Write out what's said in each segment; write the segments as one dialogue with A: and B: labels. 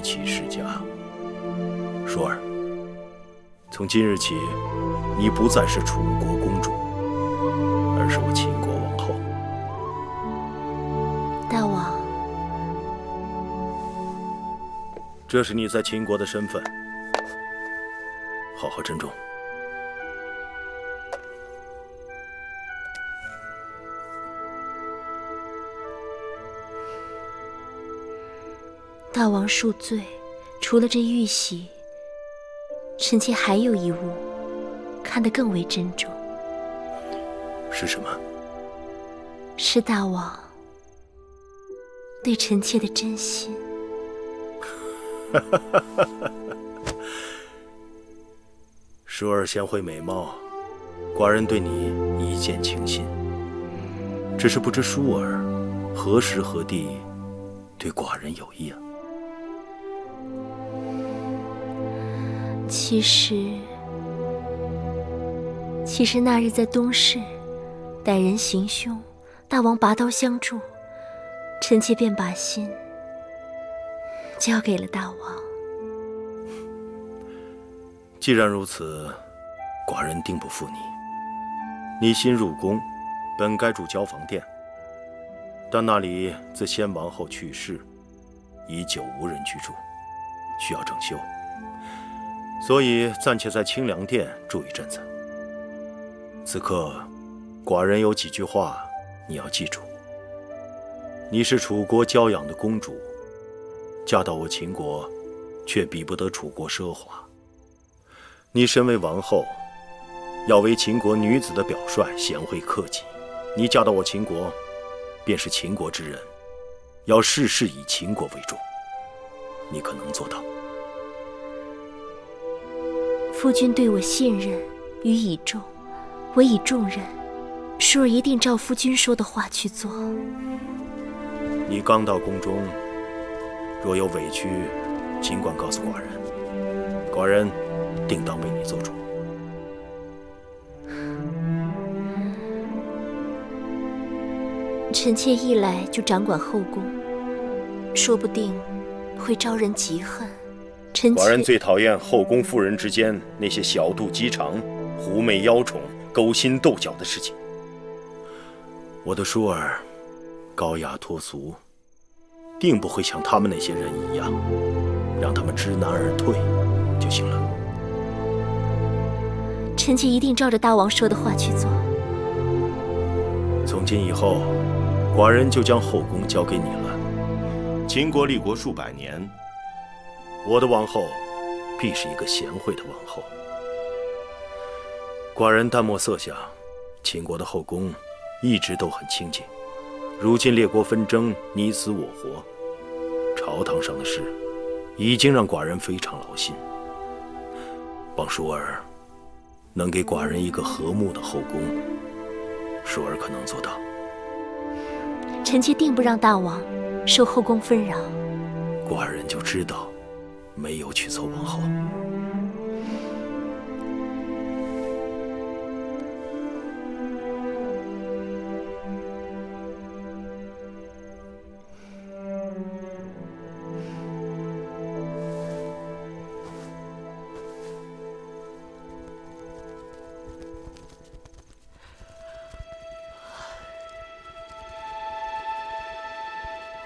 A: 启世家。舒儿，从今日起，你不再是楚国公主，而是我秦国王后。
B: 大王，
A: 这是你在秦国的身份，好好珍重。
B: 大王恕罪，除了这玉玺，臣妾还有一物，看得更为珍重。
A: 是什么？
B: 是大王对臣妾的真心。
A: 舒儿贤惠美貌，寡人对你一见倾心。只是不知舒儿何时何地对寡人有意啊？
B: 其实那日在东市，歹人行凶，大王拔刀相助，臣妾便把心交给了大王。
A: 既然如此，寡人定不负你。你新入宫，本该住交房殿，但那里自先王后去世，已久无人居住，需要整修，所以暂且在清凉殿住一阵子。此刻，寡人有几句话你要记住。你是楚国娇养的公主，嫁到我秦国，却比不得楚国奢华。你身为王后，要为秦国女子的表率，贤惠克己。你嫁到我秦国，便是秦国之人，要事事以秦国为重。你可能做到？
B: 夫君对我信任与倚重，我以重任，舒儿一定照夫君说的话去做。
A: 你刚到宫中，若有委屈，尽管告诉寡人，寡人定当为你做主。
B: 臣妾一来就掌管后宫，说不定会招人嫉恨。
A: 寡人最讨厌后宫妇人之间那些小肚鸡肠、狐媚妖宠、勾心斗角的事情。我的舒儿高雅脱俗，定不会像他们那些人一样，让他们知难而退就行了。
B: 臣妾一定照着大王说的话去做。
A: 从今以后，寡人就将后宫交给你了。秦国立国数百年，我的王后必是一个贤惠的王后。寡人淡漠色相，秦国的后宫一直都很清静。如今列国纷争，你死我活，朝堂上的事已经让寡人非常劳心。望舒儿能给寡人一个和睦的后宫，舒儿可能做到。
B: 臣妾定不让大王受后宫纷扰。
A: 寡人就知道没有娶错王后。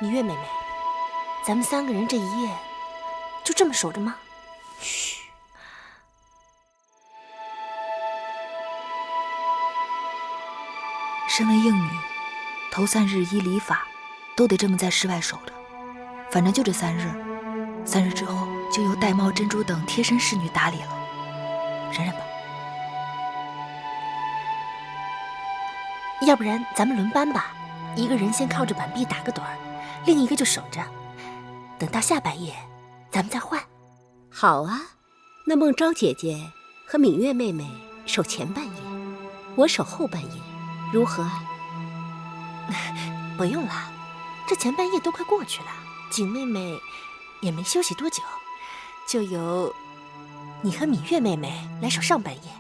B: 芈月妹妹，咱们3个人这一夜就这么守着吗？嘘。
C: 身为应女，头3日依礼法都得这么在室外守着。反正就这3日，3日之后就由玳瑁、珍珠等贴身侍女打理了，忍忍吧。
B: 要不然咱们轮班吧，一个人先靠着板壁打个盹儿，另一个就守着，等到下半夜咱们再换。
D: 好啊，那孟昭姐姐和芈月妹妹守前半夜，我守后半夜，如何啊？
B: 不用了，这前半夜都快过去了，景妹妹也没休息多久，就由你和芈月妹妹来守上半夜，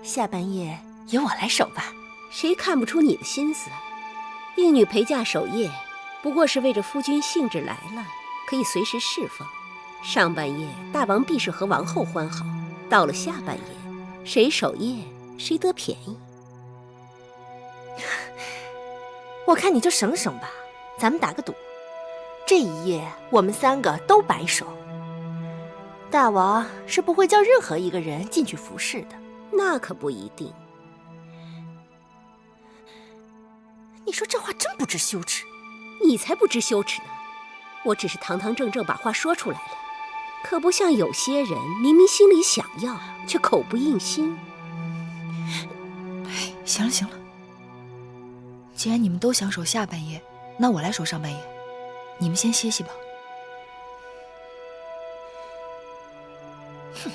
B: 下半夜由我来守吧。
D: 谁看不出你的心思？应女陪嫁守夜，不过是为着夫君兴致来了，可以随时释放。上半夜大王必是和王后欢好，到了下半夜，谁守夜谁得便宜。
B: 我看你就省省吧，咱们打个赌，这一夜我们3个都白首。大王是不会叫任何一个人进去服侍的。
D: 那可不一定。
B: 你说这话真不知羞耻。
D: 你才不知羞耻呢！我只是堂堂正正把话说出来了，可不像有些人明明心里想要，却口不应心。
C: 行了行了，既然你们都想守下半夜，那我来守上半夜，你们先歇息吧。
B: 哼。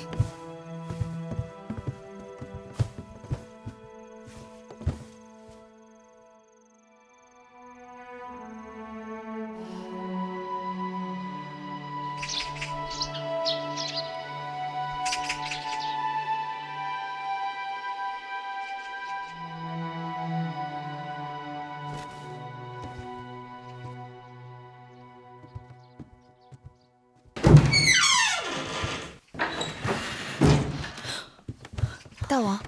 C: 大王，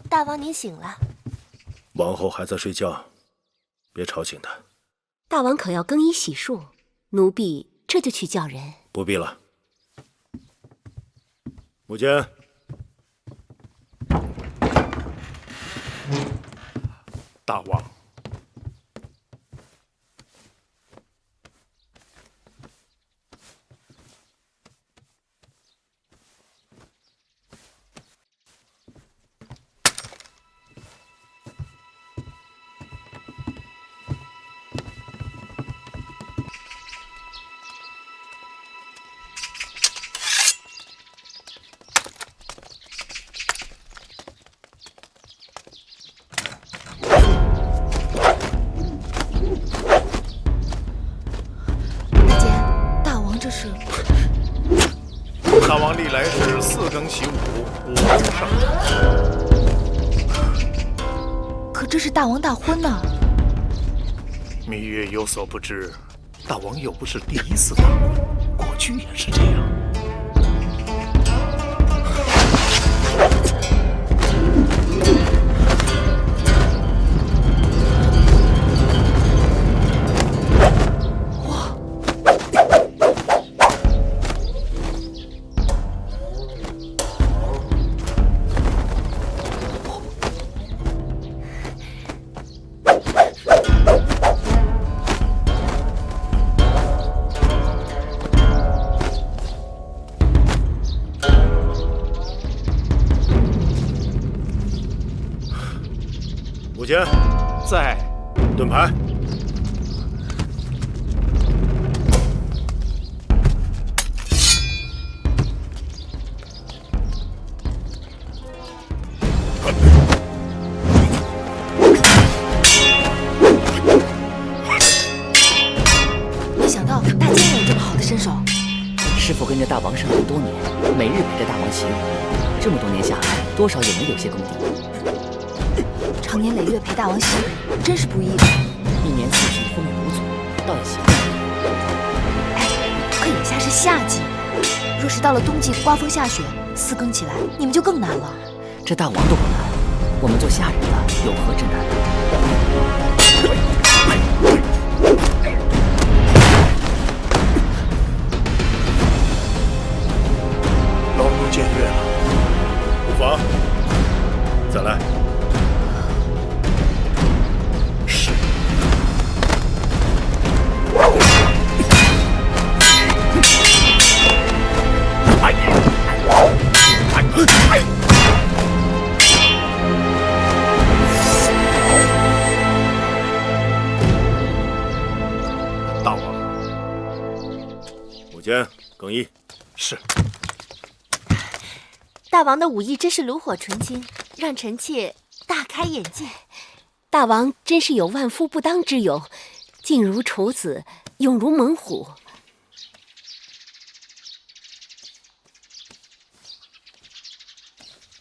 B: 大王您醒了。
A: 王后还在睡觉，别吵醒她。
D: 大王可要更衣洗漱？奴婢这就去叫人。
A: 不必了。母亲，
E: 大王，
C: 这是
E: 大王历来是4更习武，5更上阵。
C: 可这是大王大婚呐！
E: 芈月有所不知，大王又不是第1次大婚，过去也是这样。
A: 母亲，
E: 在。
A: 盾牌。
C: 没想到大剑也有这么好的身手。
F: 师傅跟着大王上阵多年，每日陪着大王习武，这么多年下来，多少也能有些功底。
C: 常年累月陪大王习武，真是不易。
F: 1年4季风雨无阻，倒也行。
C: 哎，可眼下是夏季，若是到了冬季刮风下雪，4更起来，你们就更难了。
F: 这大王都不难，我们做下人的有何之难？
E: 老奴僭越了，
A: 无妨，再来。
E: 是。大王，
A: 母亲，更衣。
E: 是。
B: 大王的武艺真是炉火纯青，让臣妾大开眼界。
D: 大王真是有万夫不当之勇，静如处子，勇如猛虎。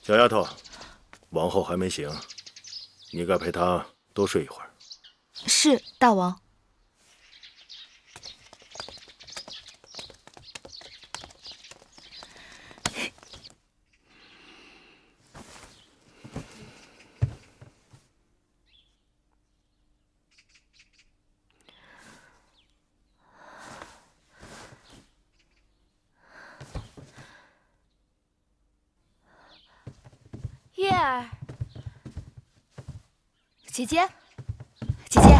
A: 小丫头，王后还没醒，你该陪她多睡一会儿。
C: 是，大王。儿，姐姐，姐姐，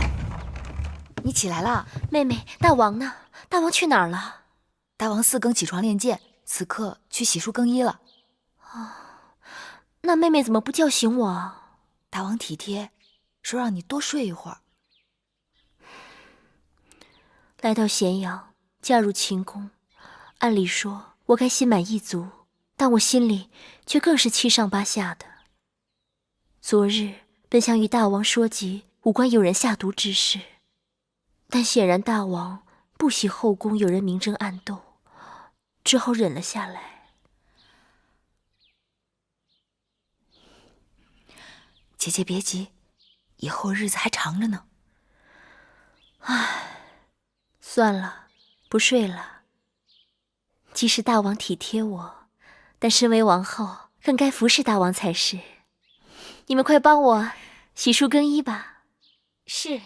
C: 你起来了。
B: 妹妹，大王呢？大王去哪儿了？
C: 大王4更起床练剑，此刻去洗漱更衣了。
B: 那妹妹怎么不叫醒我？
C: 大王体贴，说让你多睡一会儿。
B: 来到咸阳，嫁入秦宫，按理说我该心满意足，但我心里却更是七上八下的。昨日本想与大王说及无关有人下毒之事，但显然大王不喜后宫有人明争暗斗，只好忍了下来。
C: 姐姐别急，以后日子还长着呢。
B: 唉，算了，不睡了。即使大王体贴我，但身为王后，更该服侍大王才是。你们快帮我洗漱更衣吧。
C: 是。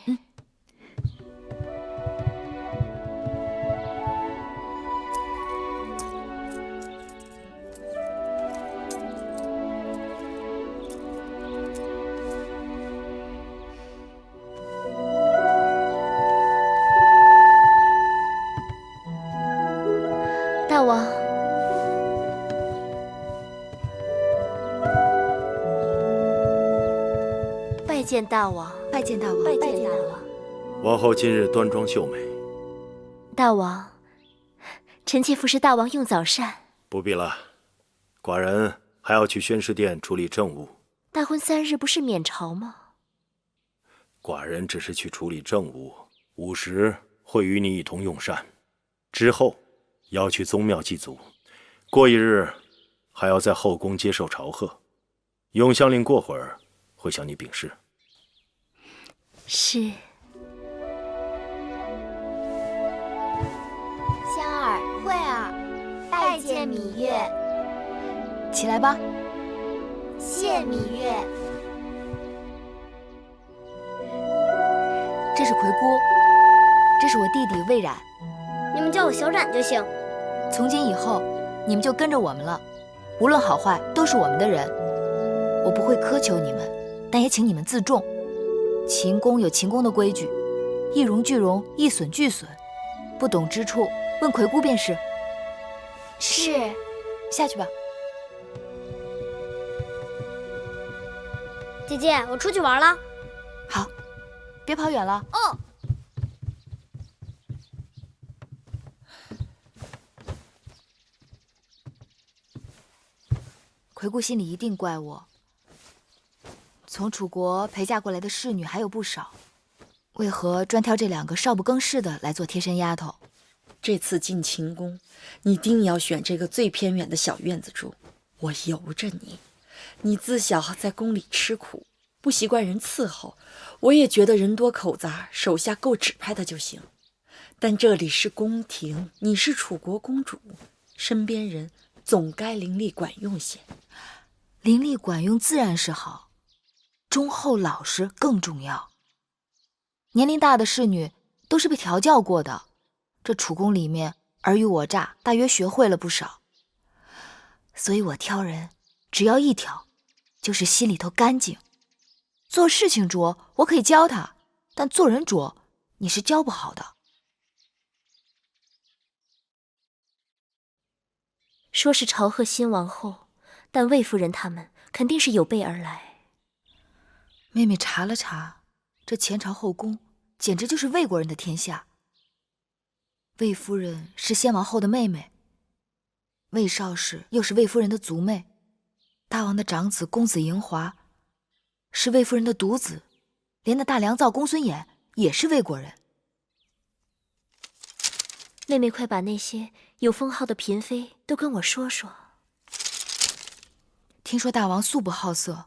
B: 大王，拜见大王，
C: 拜见大王，
B: 拜见大王。
A: 王后今日端庄秀美。
B: 大王，臣妾服侍大王用早膳。
A: 不必了，寡人还要去宣示殿处理政务。
B: 大婚3日不是免朝吗？
A: 寡人只是去处理政务，5时会与你一同用膳，之后要去宗庙祭祖，过1日还要在后宫接受朝贺。永香令过会儿会向你禀示。
B: 是。
G: 香儿、慧儿，拜见芈月。
C: 起来吧。
G: 谢芈月。
C: 这是葵姑，这是我弟弟魏冉。
G: 你们叫我小冉就行。
C: 从今以后，你们就跟着我们了，无论好坏都是我们的人。我不会苛求你们，但也请你们自重。秦宫有秦宫的规矩，一荣俱荣，一损俱损。不懂之处，问葵姑便是。
G: 是。
C: 下去吧。
G: 姐姐，我出去玩了。
C: 好，别跑远了。
G: 哦。
C: 葵姑心里一定怪我。从楚国陪嫁过来的侍女还有不少，为何专挑这2个少不更事的来做贴身丫头？
H: 这次进秦宫，你定要选这个最偏远的小院子住。我由着你，你自小在宫里吃苦，不习惯人伺候，我也觉得人多口杂，手下够指派的就行。但这里是宫廷，你是楚国公主，身边人总该伶俐管用些。
C: 伶俐管用自然是好，忠厚老实更重要。年龄大的侍女都是被调教过的，这楚宫里面尔虞我诈，大约学会了不少。所以我挑人，只要一条，就是心里头干净。做事情拙，我可以教他，但做人拙，你是教不好的。
B: 说是朝贺新王后，但魏夫人他们肯定是有备而来。
C: 妹妹查了查，这前朝后宫简直就是魏国人的天下。魏夫人是先王后的妹妹，魏少氏又是魏夫人的族妹，大王的长子公子嬴华是魏夫人的独子，连那大良造公孙衍也是魏国人。
B: 妹妹快把那些有封号的嫔妃都跟我说说。
C: 听说大王素不好色，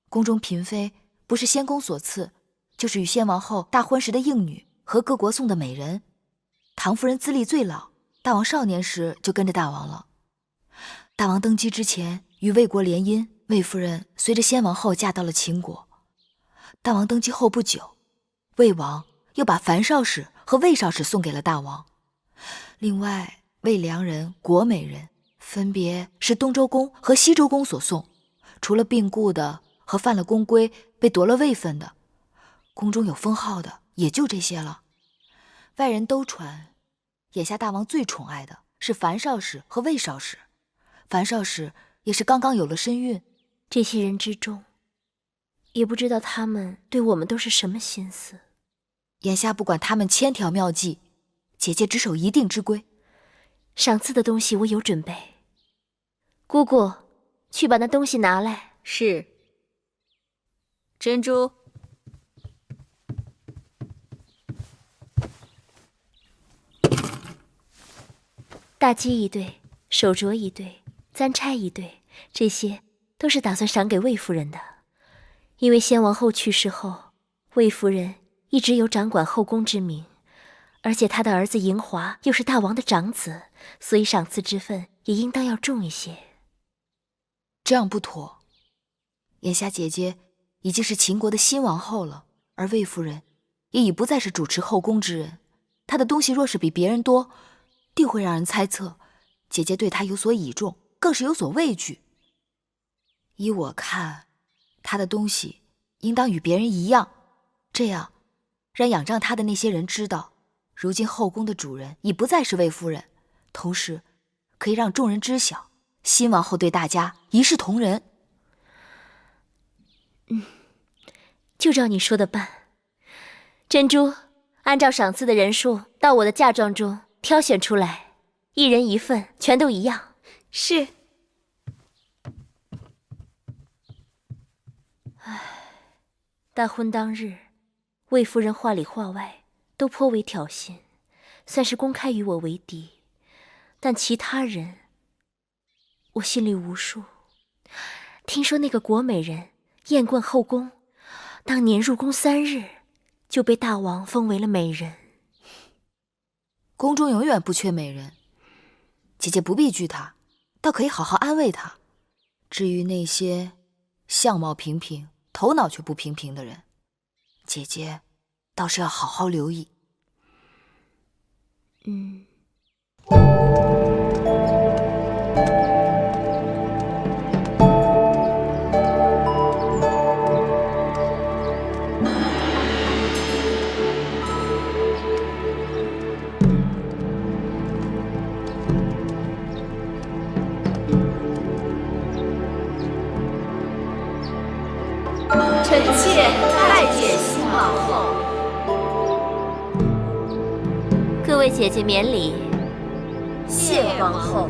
C: 宫中嫔妃不是先公所赐，就是与先王后大婚时的应女和各国送的美人。唐夫人资历最老，大王少年时就跟着大王了。大王登基之前与魏国联姻，魏夫人随着先王后嫁到了秦国。大王登基后不久，魏王又把樊少氏和魏少氏送给了大王。另外，魏良人、国美人分别是东周公和西周公所送，除了病故的和犯了宫规被夺了位分的，宫中有封号的也就这些了。外人都传，眼下大王最宠爱的是樊少使和魏少使，樊少使也是刚刚有了身孕。
B: 这些人之中，也不知道他们对我们都是什么心思。
C: 眼下不管他们千条妙计，姐姐只守一定之规。
B: 赏赐的东西我有准备，姑姑，去把那东西拿来。
D: 是。珍珠，
B: 大鸡一对，手镯一对，簪钗一对，这些都是打算赏给魏夫人的。因为先王后去世后，魏夫人一直有掌管后宫之名，而且她的儿子嬴华又是大王的长子，所以赏赐之分也应当要重一些。
C: 这样不妥。眼下姐姐已经是秦国的新王后了，而魏夫人也已不再是主持后宫之人。她的东西若是比别人多，定会让人猜测姐姐对她有所倚重，更是有所畏惧。依我看，她的东西应当与别人一样，这样让仰仗她的那些人知道，如今后宫的主人已不再是魏夫人，同时可以让众人知晓，新王后对大家一视同仁。
B: 就照你说的办。珍珠，按照赏赐的人数到我的嫁妆中挑选出来，一人一份，全都一样。
D: 是。
B: 大婚当日，魏夫人话里话外都颇为挑衅，算是公开与我为敌。但其他人，我心里无数。听说那个国美人艳冠后宫，当年入宫3日，就被大王封为了美人。
C: 宫中永远不缺美人，姐姐不必惧她，倒可以好好安慰她。至于那些相貌平平、头脑却不平平的人，姐姐倒是要好好留意。
D: 臣妾拜见新王后。
B: 各位姐姐免礼。
D: 谢王后。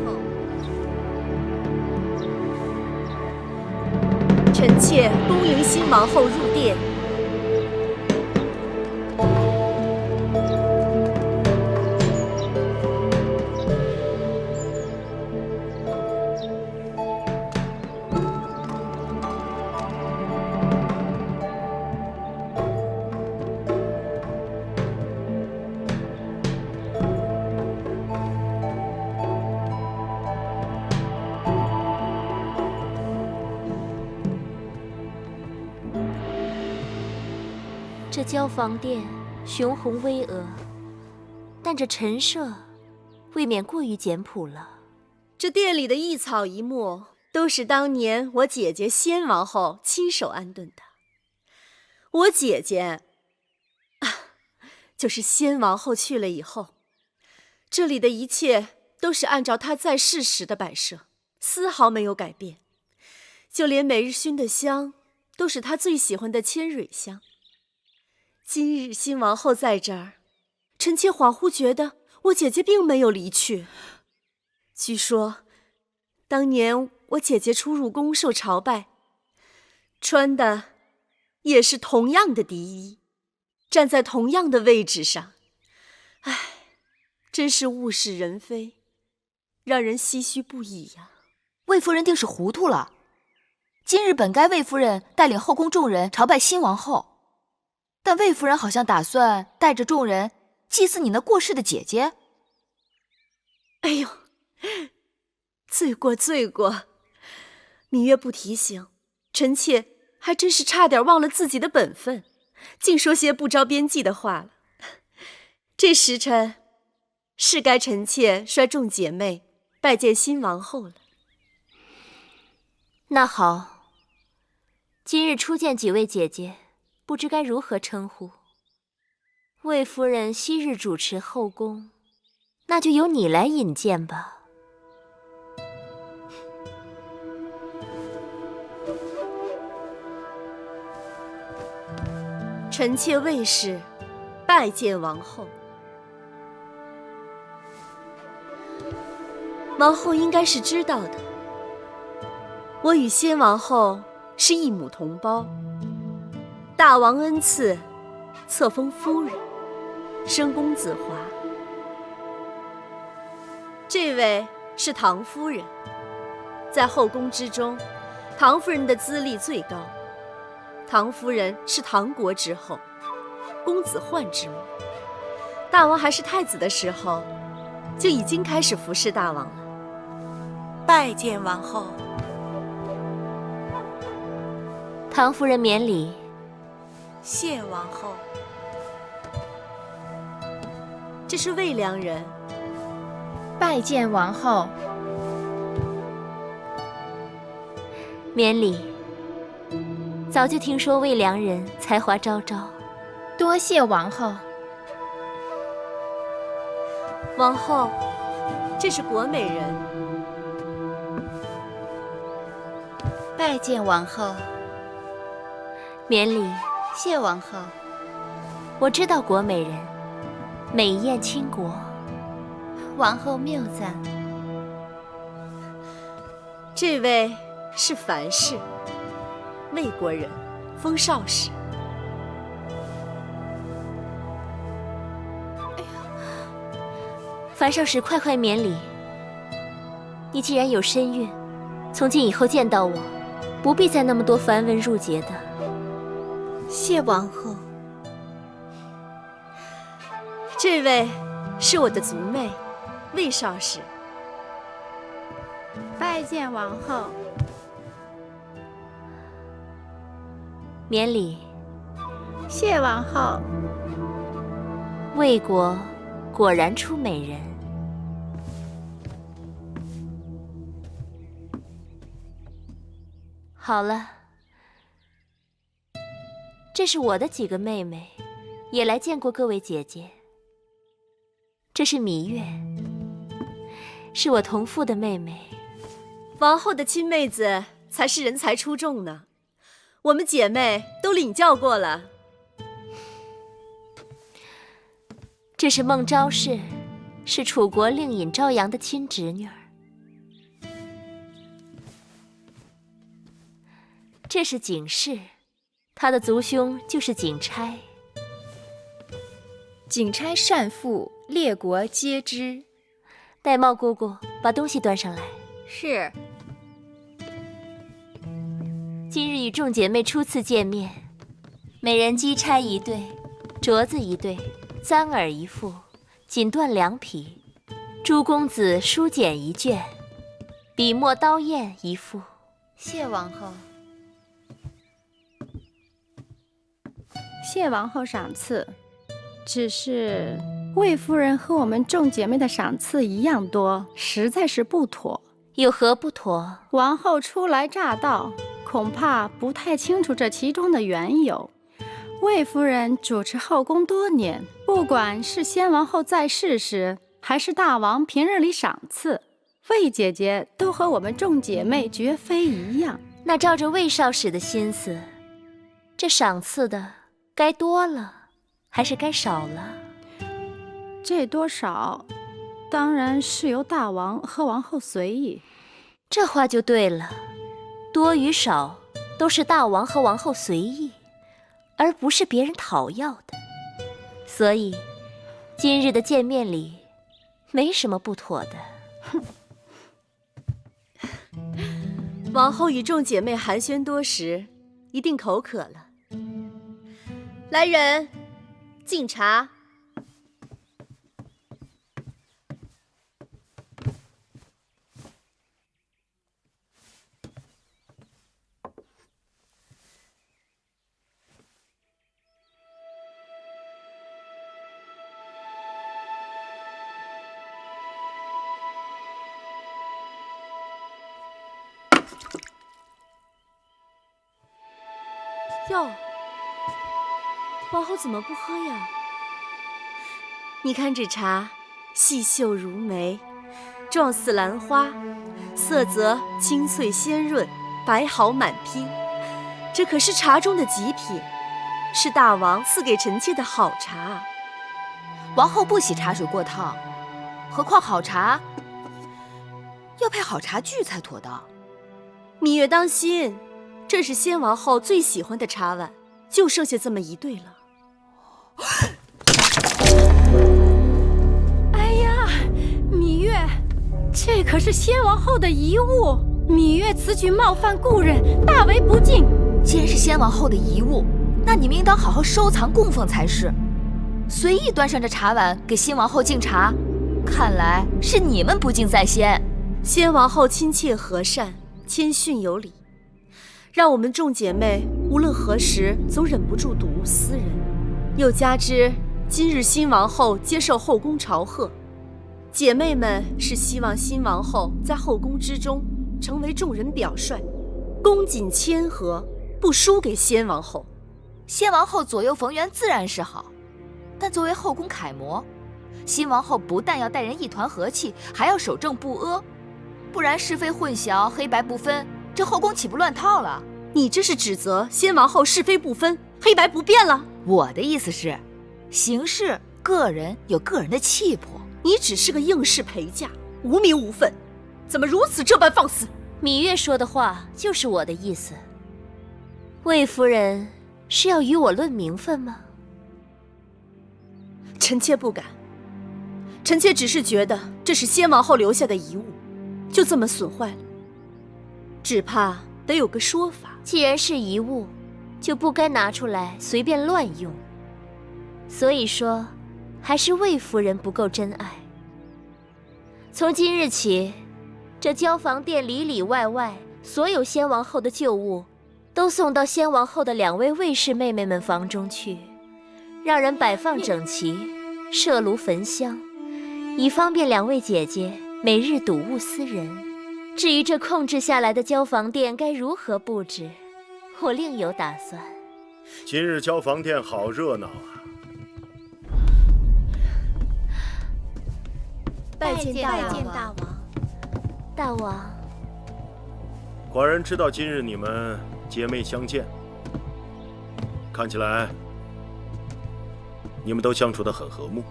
D: 臣妾恭迎新王后入殿。
B: 这交房殿雄宏巍峨，但这陈设未免过于简朴了。
D: 这殿里的一草一木，都是当年我姐姐先王后亲手安顿的。我姐姐就是先王后去了以后，这里的一切都是按照她在世时的摆设，丝毫没有改变。就连每日熏的香，都是她最喜欢的千蕊香。今日新王后在这儿，臣妾恍惚觉得我姐姐并没有离去。据说，当年我姐姐出入宫受朝拜，穿的也是同样的敌衣，站在同样的位置上。唉，真是物是人非，让人唏嘘不已呀。
C: 魏夫人定是糊涂了。今日本该魏夫人带领后宫众人朝拜新王后，但魏夫人好像打算带着众人祭祀你那过世的姐姐。
D: 哎呦，罪过罪过！芈月不提醒，臣妾还真是差点忘了自己的本分，竟说些不着边际的话了。这时辰是该臣妾率众姐妹拜见新王后了。
B: 那好，今日初见几位姐姐，不知该如何称呼。魏夫人昔日主持后宫，那就由你来引荐吧。
D: 臣妾魏氏拜见王后。王后应该是知道的，我与先王后是一母同胞，大王恩赐，册封夫人，生公子华。这位是唐夫人，在后宫之中，唐夫人的资历最高。唐夫人是唐国之后，公子焕之母。大王还是太子的时候，就已经开始服侍大王了。
H: 拜见王后。
B: 唐夫人免礼。
H: 谢王后。
D: 这是魏良人。
I: 拜见王后。
B: 免礼。早就听说魏良人才华昭昭，
I: 多谢王后。
D: 王后，这是国美人。
G: 拜见王后。
B: 免礼。
G: 谢王后。
B: 我知道国美人，美艳倾国。
G: 王后谬赞。
D: 这位是樊氏，魏国人，封少使。
B: 樊少使，快免礼。你既然有身孕，从今以后见到我，不必再那么多繁文缛节的。
G: 谢王后。
D: 这位是我的族妹，魏少使。
I: 拜见王后。
B: 免礼。
I: 谢王后。
B: 魏国果然出美人。好了，这是我的几个妹妹，也来见过各位姐姐。这是芈月，是我同父的妹妹。
D: 王后的亲妹子才是人才出众呢，我们姐妹都领教过了。
B: 这是孟昭氏，是楚国令尹昭阳的亲侄女儿。这是景氏，她的族兄就是景差。
I: 景差善赋，列国皆知。
B: 玳瑁姑姑，把东西端上来。
I: 是。
B: 今日与众姐妹初次见面，每人姬钗一对，镯子一对，簪耳一副，锦缎2匹，诸公子书简一卷，笔墨刀砚一副。
G: 谢王后。
I: 谢王后赏赐，只是魏夫人和我们众姐妹的赏赐一样多，实在是不妥。
B: 有何不妥？
I: 王后初来乍到，恐怕不太清楚这其中的缘由。魏夫人主持后宫多年，不管是先王后在世时，还是大王平日里赏赐，魏姐姐都和我们众姐妹绝非一样。
B: 那照着魏少使的心思，这赏赐的该多了，还是该少了？
I: 这多少，当然是由大王和王后随意。
B: 这话就对了，多与少都是大王和王后随意，而不是别人讨要的。所以，今日的见面礼，没什么不妥的。
D: 王后与众姐妹寒暄多时，一定口渴了。来人，敬茶。哟，王后怎么不喝呀？你看这茶，细秀如眉，状似兰花，色泽清脆鲜润，白毫满披。这可是茶中的极品，是大王赐给臣妾的好茶。
C: 王后不喜茶水过烫，何况好茶要配好茶具才妥当。
D: 芈月当心，这是先王后最喜欢的茶碗，就剩下这么一对了。
I: 哎呀，芈月，这可是先王后的遗物，芈月此举冒犯故人，大为不敬。
C: 既然是先王后的遗物，那你们应当好好收藏供奉才是。随意端上这茶碗给新王后敬茶，看来是你们不敬在先。
D: 先王后亲切和善，谦逊有礼，让我们众姐妹无论何时总忍不住睹物思人。又加之今日新王后接受后宫朝贺，姐妹们是希望新王后在后宫之中成为众人表率，恭谨谦和，不输给先王后。
C: 先王后左右逢源自然是好，但作为后宫楷模，新王后不但要待人一团和气，还要守正不阿，不然是非混淆，黑白不分，这后宫岂不乱套了？
D: 你这是指责先王后是非不分，黑白不辨了？
C: 我的意思是，行事个人有个人的气魄。
D: 你只是个应试陪嫁，无名无分，怎么如此这般放肆？
B: 芈月说的话就是我的意思。魏夫人是要与我论名分吗？
D: 臣妾不敢，臣妾只是觉得这是先王后留下的遗物，就这么损坏了，只怕得有个说法。
B: 既然是遗物，就不该拿出来随便乱用。所以说，还是魏夫人不够真爱。从今日起，这交房殿里里外外所有先王后的旧物，都送到先王后的2位卫士妹妹们房中去，让人摆放整齐，设炉焚香，以方便2位姐姐每日睹物思人。至于这控制下来的交房殿该如何布置，我另有打算。
A: 今日交房殿好热闹啊！
G: 拜见大王。
B: 大王，
A: 寡人知道今日你们姐妹相见，看起来你们都相处得很和睦。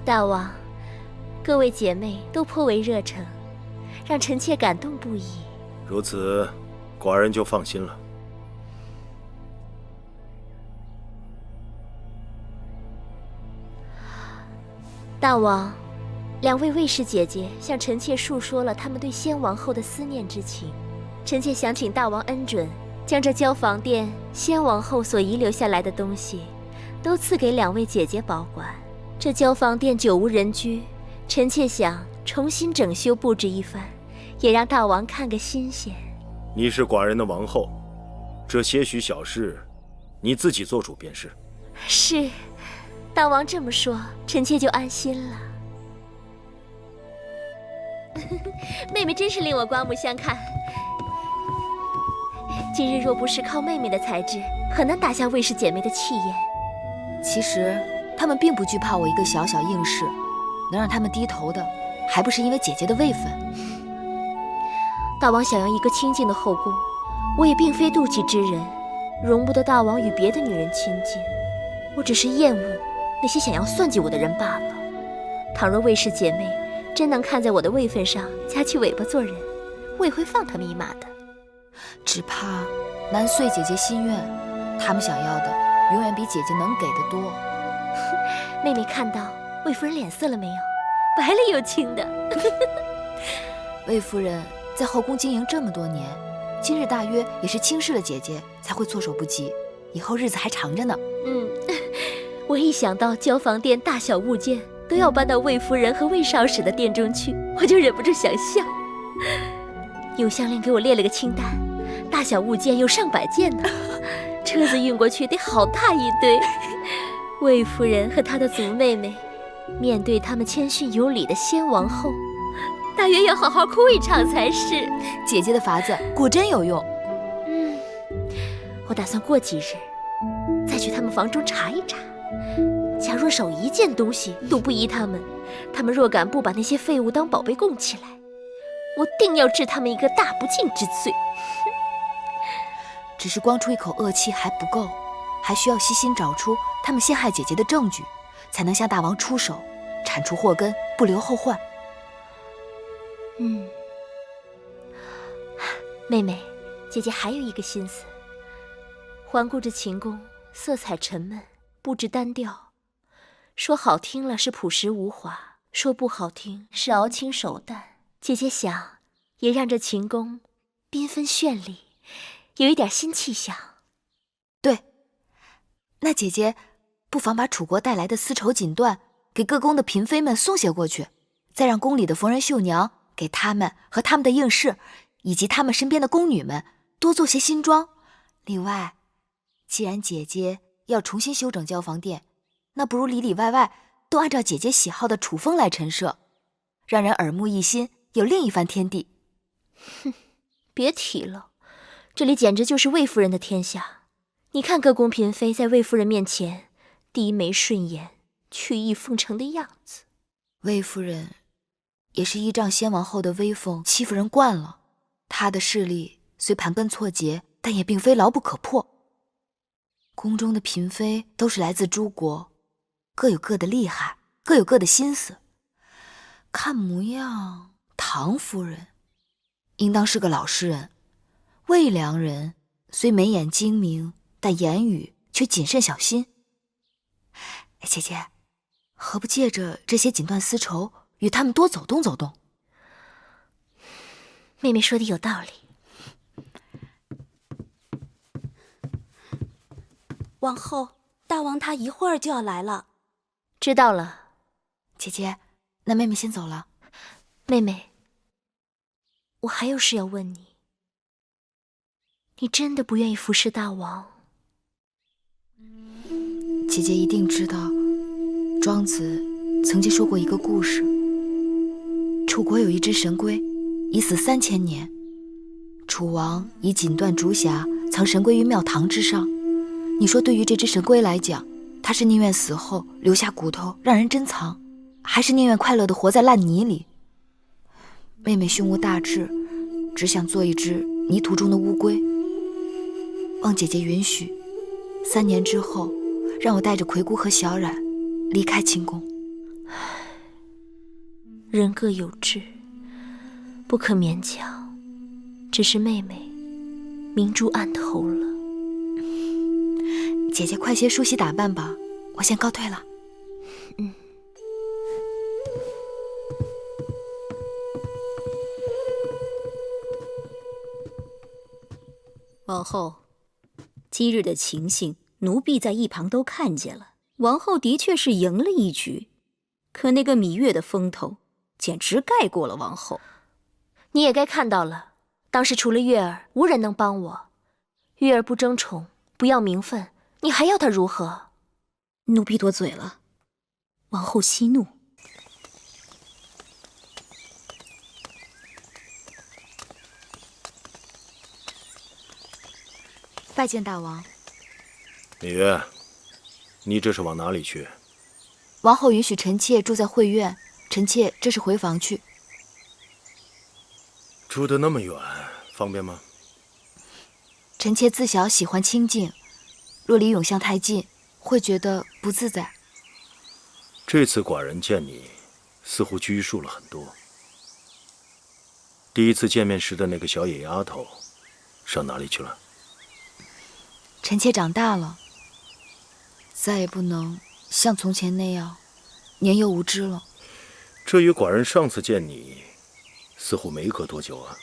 B: 大王，各位姐妹都颇为热诚，让臣妾感动不已。
A: 如此，寡人就放心了。
B: 大王，2位卫士姐姐向臣妾述说了他们对先王后的思念之情，臣妾想请大王恩准，将这交房殿先王后所遗留下来的东西，都赐给2位姐姐保管。这交房殿久无人居，臣妾想重新整修布置一番，也让大王看个新鲜。
A: 你是寡人的王后，这些许小事，你自己做主便是。
B: 是，大王这么说，臣妾就安心了。妹妹真是令我刮目相看。今日若不是靠妹妹的才智，很难打下卫氏姐妹的气焰。
C: 其实她们并不惧怕我一个小小应试，能让她们低头的，还不是因为姐姐的位分。
B: 大王想要一个清静的后宫，我也并非妒忌之人，容不得大王与别的女人亲近。我只是厌恶那些想要算计我的人罢了。倘若卫氏姐妹真能看在我的位分上夹起尾巴做人，我也会放他们一马的。
C: 只怕难遂姐姐心愿，他们想要的永远比姐姐能给的多。
B: 妹妹看到魏夫人脸色了没有？白了又青的。
C: 魏夫人在后宫经营这么多年，今日大约也是轻视了姐姐，才会措手不及。以后日子还长着呢。
B: 我一想到交房殿大小物件都要搬到魏夫人和魏少使的殿中去，我就忍不住想笑。永香莲给我列了个清单，大小物件有上百件呢，车子运过去得好大一堆。魏夫人和她的族妹妹，面对他们谦逊有礼的先王后，大约要好好哭一场才是。
C: 姐姐的法子果真有用。
B: 我打算过几日再去他们房中查一查。假若少一件东西都不依他们，他们若敢不把那些废物当宝贝供起来，我定要治他们一个大不敬之罪。
C: 只是光出一口恶气还不够，还需要细心找出他们陷害姐姐的证据，才能向大王出手，铲除祸根，不留后患。
B: 妹妹，姐姐还有一个心思。环顾着秦宫，色彩沉闷，布置单调，说好听了是朴实无华，说不好听是熬青手淡。姐姐想，也让这秦宫缤纷绚丽，有一点新气象。
C: 对，那姐姐不妨把楚国带来的丝绸锦缎给各宫的嫔妃们送些过去，再让宫里的缝纫绣娘给他们和他们的应试，以及他们身边的宫女们多做些新装。另外，既然姐姐要重新修整交房殿，那不如里里外外都按照姐姐喜好的楚风来陈设，让人耳目一新，有另一番天地。
B: 哼，别提了，这里简直就是魏夫人的天下。你看各宫嫔妃在魏夫人面前低眉顺眼，曲意奉承的样子。
C: 魏夫人也是依仗先王后的威风欺负人惯了，她的势力虽盘根错节，但也并非牢不可破。宫中的嫔妃都是来自诸国，各有各的厉害，各有各的心思。看模样，唐夫人应当是个老实人，魏良人虽眉眼精明，但言语却谨慎小心。姐姐，何不借着这些锦缎丝绸与他们多走动走动？
B: 妹妹说的有道理。
J: 王后，大王他一会儿就要来了。
B: 知道了。
C: 姐姐，那妹妹先走了。
B: 妹妹，我还有事要问你。你真的不愿意服侍大王？
C: 姐姐一定知道，庄子曾经说过一个故事。楚国有一只神龟，已死3000年。楚王以锦缎竹匣藏神龟于庙堂之上。你说对于这只神龟来讲，它是宁愿死后留下骨头让人珍藏，还是宁愿快乐地活在烂泥里？妹妹胸无大志，只想做一只泥土中的乌龟。望姐姐允许，3年之后，让我带着葵姑和小冉离开秦宫。
B: 人各有志，不可勉强。只是妹妹明珠暗投了。
C: 姐姐快些梳洗打扮吧，我先告退了。
K: 王后，今日的情形，奴婢在一旁都看见了。王后的确是赢了一局，可那个芈月的风头，简直盖过了王后。
B: 你也该看到了，当时除了月儿，无人能帮我。月儿不争宠，不要名分，你还要她如何？
K: 奴婢多嘴了，王后息怒。
C: 拜见大王。
A: 芈月，你这是往哪里去？
C: 王后允许臣妾住在会院，臣妾这是回房去。
A: 住得那么远，方便吗？
C: 臣妾自小喜欢清静，若离永巷太近，会觉得不自在。
A: 这次寡人见你，似乎拘束了很多。第一次见面时的那个小野丫头，上哪里去了？
C: 臣妾长大了，再也不能像从前那样年幼无知了。
A: 这与寡人上次见你，似乎没隔多久啊。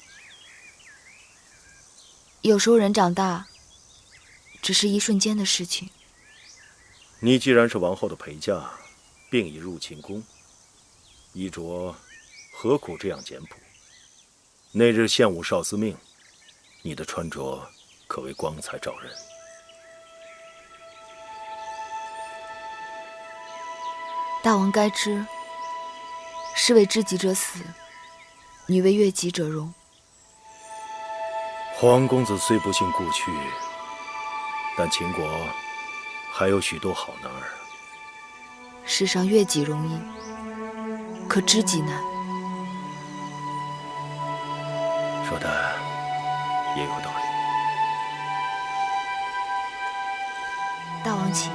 C: 有时候人长大，只是一瞬间的事情。
A: 你既然是王后的陪嫁，并已入秦宫，衣着何苦这样简朴？那日献武少司命，你的穿着可谓光彩照人。
C: 大王该知，士为知己者死，女为悦己者容。
A: 皇公子虽不幸故去，但秦国还有许多好男儿。
C: 世上悦己容易，可知己难。
A: 说的也有道理。
C: 大王请。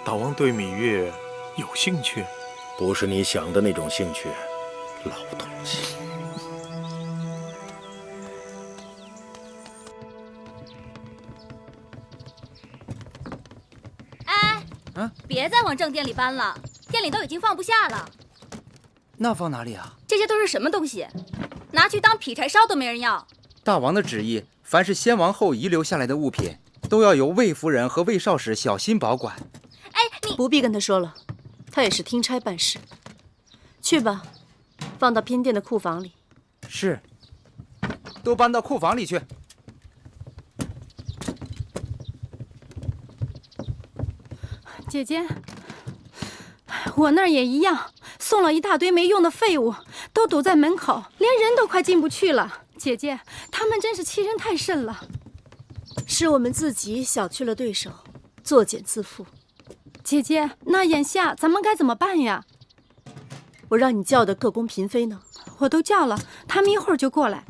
E: 大王对芈月有兴趣？
A: 不是你想的那种兴趣，老东西。
K: 别再往正殿里搬了，店里都已经放不下了。
L: 那放哪里啊？
K: 这些都是什么东西？拿去当劈柴烧都没人要。
L: 大王的旨意，凡是先王后遗留下来的物品，都要由魏夫人和魏少使小心保管。
D: 哎，你不必跟他说了，他也是听差办事。去吧，放到偏殿的库房里。
L: 是，都搬到库房里去。
I: 姐姐，我那儿也一样，送了一大堆没用的废物，都堵在门口，连人都快进不去了。姐姐，他们真是欺人太甚了。
D: 是我们自己小觑了对手，作茧自缚。
I: 姐姐，那眼下咱们该怎么办呀？
D: 我让你叫的各宫嫔妃呢？
I: 我都叫了，他们一会儿就过来。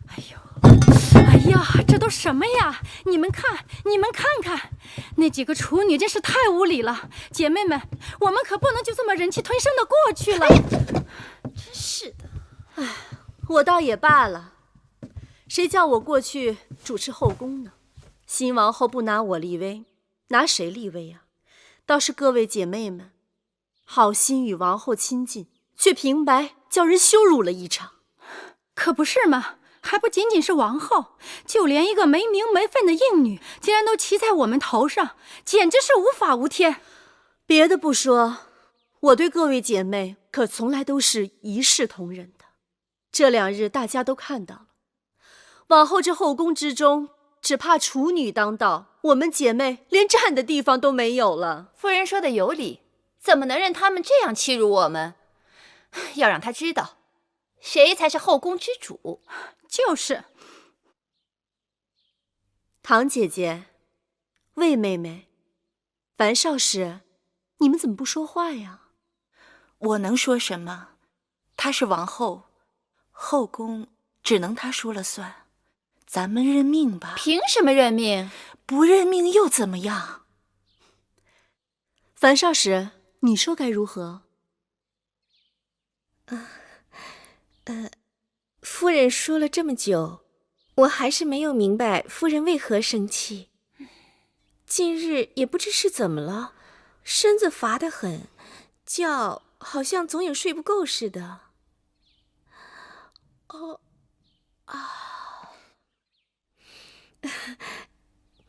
I: 哎呀，这都什么呀？你们看，你们看看，那几个处女真是太无礼了。姐妹们，我们可不能就这么忍气吞声的过去了。
D: 真是的，哎，我倒也罢了，谁叫我过去主持后宫呢？新王后不拿我立威，拿谁立威啊？倒是各位姐妹们，好心与王后亲近，却平白叫人羞辱了一场。
I: 可不是嘛，还不仅仅是王后，就连一个没名没分的应女，竟然都骑在我们头上，简直是无法无天。
D: 别的不说，我对各位姐妹可从来都是一视同仁的。这2日大家都看到了，往后这后宫之中，只怕处女当道，我们姐妹连站的地方都没有了。
M: 夫人说的有理，怎么能任他们这样欺辱我们？要让他知道，谁才是后宫之主。
I: 就是。
D: 唐姐姐，魏妹妹，樊少使，你们怎么不说话呀？
J: 我能说什么？她是王后，后宫只能她说了算。咱们认命吧。
M: 凭什么认命？
J: 不认命又怎么样？
D: 樊少使，你说该如何？
B: 夫人说了这么久，我还是没有明白夫人为何生气。近日也不知是怎么了，身子乏得很，觉好像总有睡不够似的。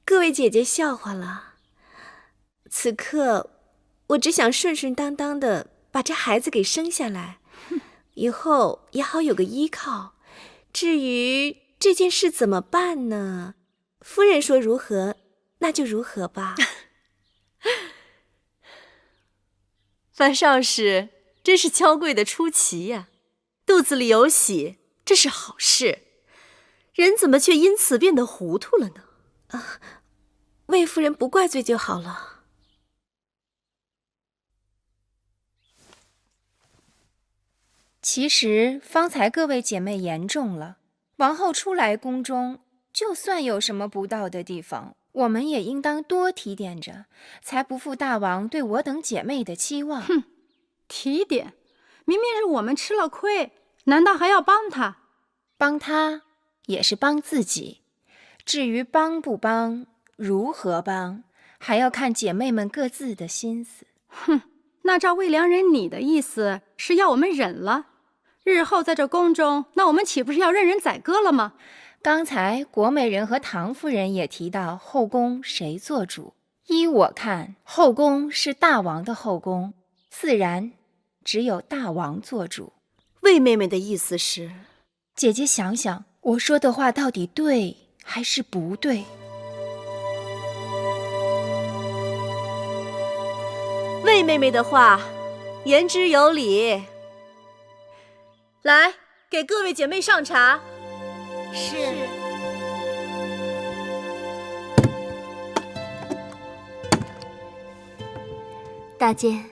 B: 各位姐姐笑话了。此刻我只想顺顺当当的把这孩子给生下来，以后也好有个依靠。至于这件事怎么办呢？夫人说如何，那就如何吧。
D: 樊少使真是娇贵的出奇呀，肚子里有喜，这是好事。人怎么却因此变得糊涂了呢？
B: 魏夫人不怪罪就好了。
N: 其实方才各位姐妹言重了，王后初来宫中，就算有什么不到的地方，我们也应当多提点着，才不负大王对我等姐妹的期望。
I: 哼，提点，明明是我们吃了亏，难道还要帮他？
N: 帮他也是帮自己，至于帮不帮，如何帮，还要看姐妹们各自的心思。
I: 哼，那照魏良人你的意思是要我们忍了？日后在这宫中，那我们岂不是要任人宰割了吗？
N: 刚才国美人和唐夫人也提到后宫谁做主，依我看，后宫是大王的后宫，自然只有大王做主。
D: 魏妹妹的意思是，
N: 姐姐想想，我说的话到底对还是不对？
D: 魏妹妹的话言之有理。来，给各位姐妹上茶。
G: 是。
B: 大监，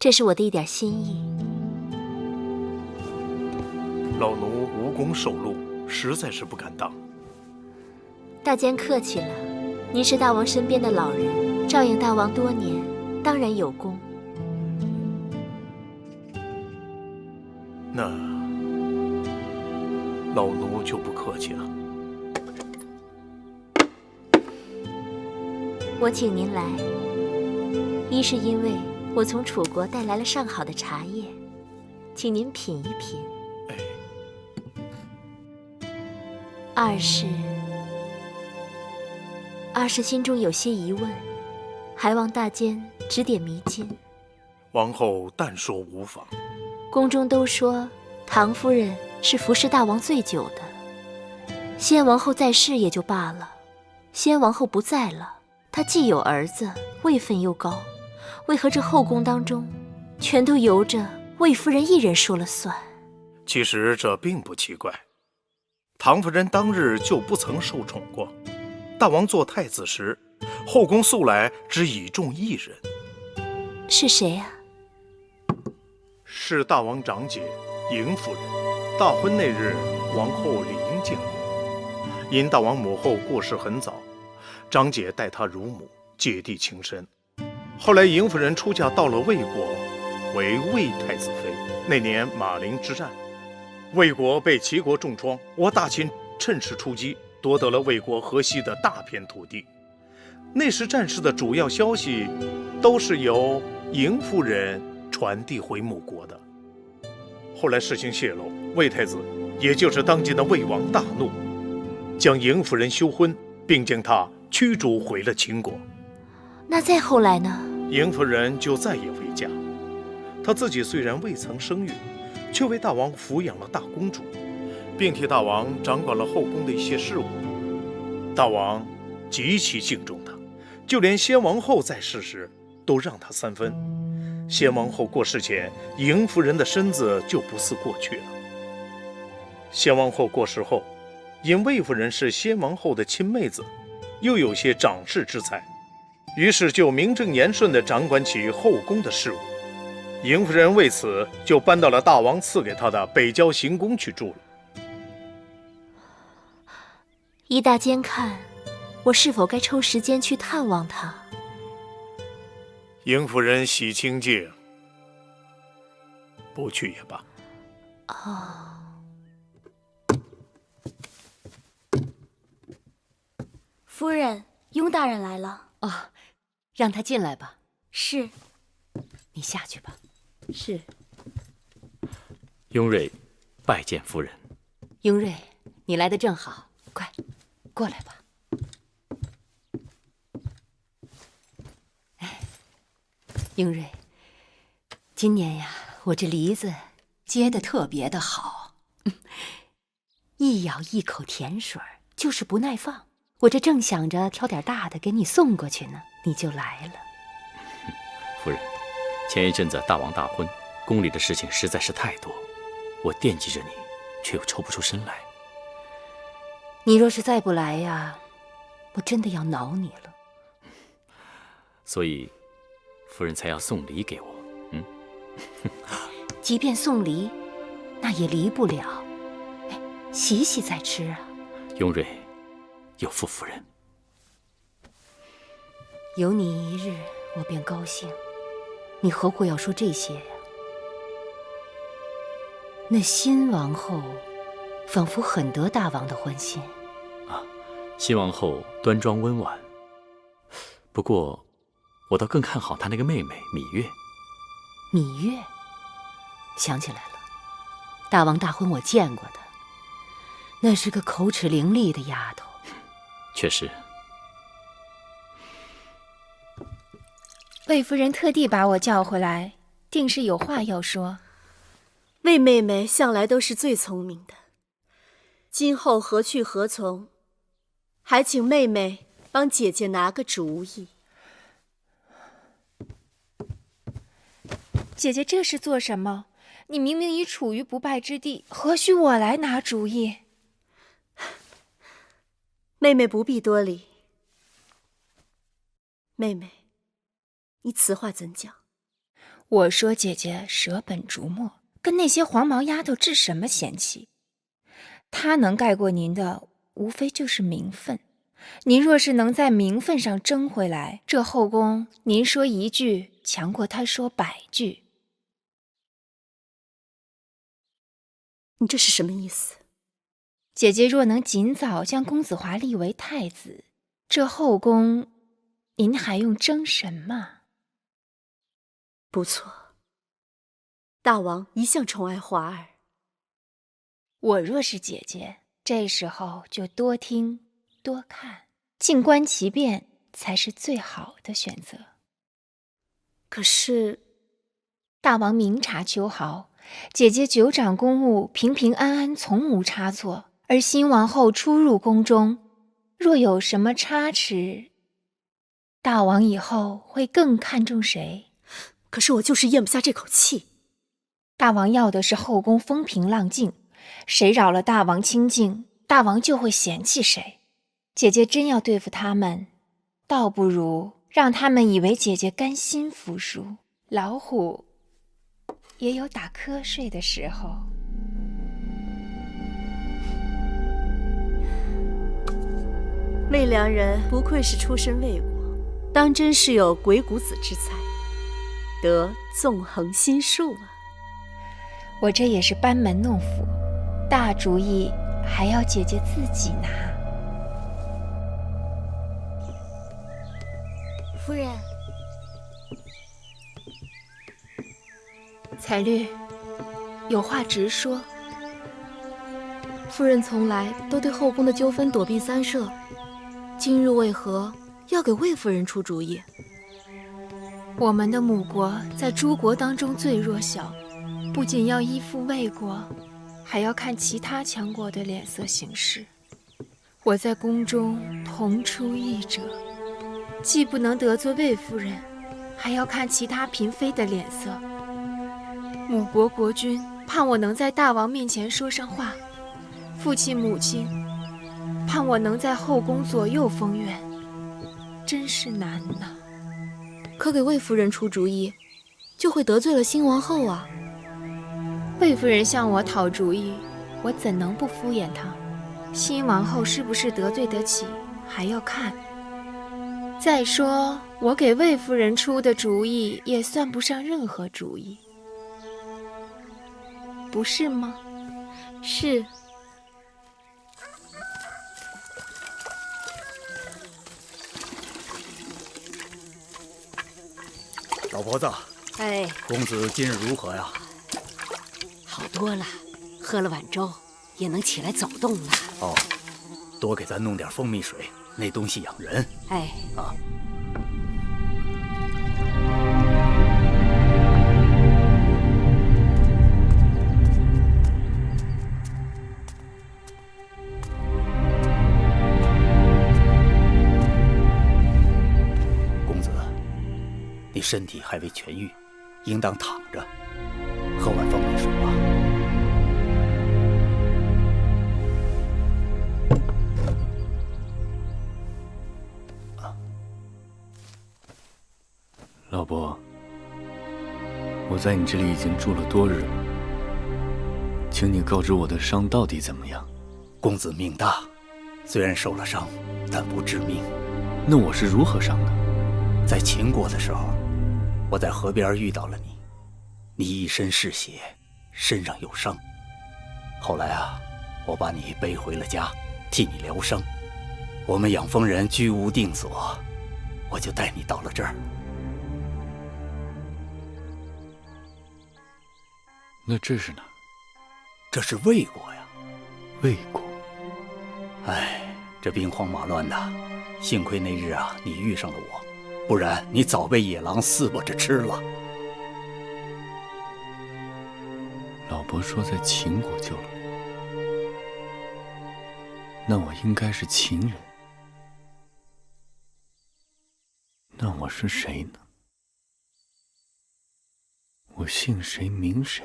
B: 这是我的一点心意。
E: 老奴无功受禄，实在是不敢当。
B: 大监客气了，您是大王身边的老人，照应大王多年，当然有功。
E: 那老奴就不客气了。
B: 我请您来，一是因为我从楚国带来了上好的茶叶，请您品一品。二是心中有些疑问，还望大监指点迷津。
E: 王后但说无妨。
B: 宫中都说唐夫人是服侍大王最久的，先王后在世也就罢了，先王后不在了，她既有儿子，位分又高，为何这后宫当中全都由着魏夫人一人说了算？
E: 其实这并不奇怪，唐夫人当日就不曾受宠过。大王做太子时，后宫素来只倚重一人。
B: 是谁啊？
E: 是大王长姐嬴夫人。大婚那日，王后理应见过。因大王母后过世很早，长姐待她如母，姐弟情深。后来嬴夫人出嫁到了魏国，为魏太子妃。那年马陵之战，魏国被齐国重创，我大秦趁势出击，夺得了魏国河西的大片土地。那时战事的主要消息都是由嬴夫人传递回母国的。后来事情泄露，魏太子，也就是当今的魏王大怒，将嬴夫人休婚，并将她驱逐回了秦国。
B: 那再后来呢？
E: 嬴夫人就再也未嫁。她自己虽然未曾生育，却为大王抚养了大公主，并替大王掌管了后宫的一些事务。大王极其敬重她，就连先王后在世时都让她3分。先王后过世前，嬴夫人的身子就不似过去了。先王后过世后，因魏夫人是先王后的亲妹子，又有些长世之才，于是就名正言顺地掌管起后宫的事务。嬴夫人为此就搬到了大王赐给她的北郊行宫去住了。
B: 依大监看，我是否该抽时间去探望她？
E: 嬴夫人喜清静，不去也罢。
G: 夫人，雍大人来了。
O: 哦，让他进来吧。
G: 是。
O: 你下去吧。
G: 是。
P: 雍瑞拜见夫人。
O: 雍瑞，你来得正好，快过来吧。雍瑞，今年呀，我这梨子结得特别的好，一咬一口甜水儿，就是不耐放。我这正想着挑点大的给你送过去呢，你就来了。
P: 夫人，前一阵子大王大婚，宫里的事情实在是太多，我惦记着你，却又抽不出身来。
O: 你若是再不来呀，我真的要恼你了。
P: 所以夫人才要送礼给我。
O: 即便送梨，那也离不了。哎，洗洗再吃啊。
P: 雍瑞有负夫人。
O: 有你一日，我便高兴。你何苦要说这些呀？那新王后仿佛很得大王的欢心。
P: 新王后端庄温婉，不过我倒更看好她那个妹妹芈月。
O: 芈月，想起来了，大王大婚我见过她，那是个口齿伶俐的丫头。
P: 确实。
N: 魏夫人特地把我叫回来，定是有话要说。
D: 魏妹妹向来都是最聪明的，今后何去何从，还请妹妹帮姐姐拿个主意。
N: 姐姐这是做什么？你明明已处于不败之地，何须我来拿主意？
D: 妹妹不必多礼。妹妹，你此话怎讲？
N: 我说姐姐舍本逐末，跟那些黄毛丫头置什么嫌弃？她能盖过您的，无非就是名分。您若是能在名分上争回来，这后宫您说一句，强过她说100句。
D: 你这是什么意思？
N: 姐姐若能尽早将公子华立为太子，这后宫您还用争什么？
D: 不错，大王一向宠爱华儿。
N: 我若是姐姐，这时候就多听多看，静观其变才是最好的选择。
D: 可是
N: 大王明察秋毫，姐姐久掌公务，平平安安，从无差错。而新王后初入宫中，若有什么差池，大王以后会更看重谁？
D: 可是我就是咽不下这口气。
N: 大王要的是后宫风平浪静，谁扰了大王清静，大王就会嫌弃谁。姐姐真要对付他们，倒不如让他们以为姐姐甘心服输。老虎也有打瞌睡的时候。
D: 魏良人不愧是出身魏国，当真是有鬼谷子之才，得纵横心术啊！
N: 我这也是班门弄斧，大主意还要姐姐自己拿。
G: 夫人，
N: 彩绿，有话直说。
Q: 夫人从来都对后宫的纠纷躲避三舍，今日为何要给魏夫人出主意？
N: 我们的母国在诸国当中最弱小，不仅要依附魏国，还要看其他强国的脸色行事。我在宫中同出一辙，既不能得罪魏夫人，还要看其他嫔妃的脸色。母国国君盼我能在大王面前说上话，父亲母亲盼我能在后宫左右逢源，真是难呐。
Q: 可给魏夫人出主意，就会得罪了新王后啊。
N: 魏夫人向我讨主意，我怎能不敷衍她？新王后是不是得罪得起，还要看。再说，我给魏夫人出的主意也算不上任何主意，不是吗？
Q: 是。
R: 老婆子，
S: 哎，
R: 公子今日如何呀？
S: 好多了，喝了碗粥，也能起来走动了。
R: 哦，多给咱弄点蜂蜜水，那东西养人。
S: 哎，
R: 啊。你身体还未痊愈，应当躺着，喝碗蜂蜜水吧。
T: 老伯，我在你这里已经住了多日了，请你告知我的伤到底怎么样？
R: 公子命大，虽然受了伤，但不致命。
T: 那我是如何伤的？
R: 在秦国的时候，我在河边遇到了你，你一身是血，身上有伤。后来啊，我把你背回了家，替你疗伤。我们养蜂人居无定所，我就带你到了这儿。
T: 那这是哪？
R: 这是魏国呀。
T: 魏国。
R: 哎，这兵荒马乱的，幸亏那日啊，你遇上了我。不然你早被野狼撕巴着吃了。
T: 老伯说在秦国救了我，那我应该是秦人。那我是谁呢？我姓谁名谁？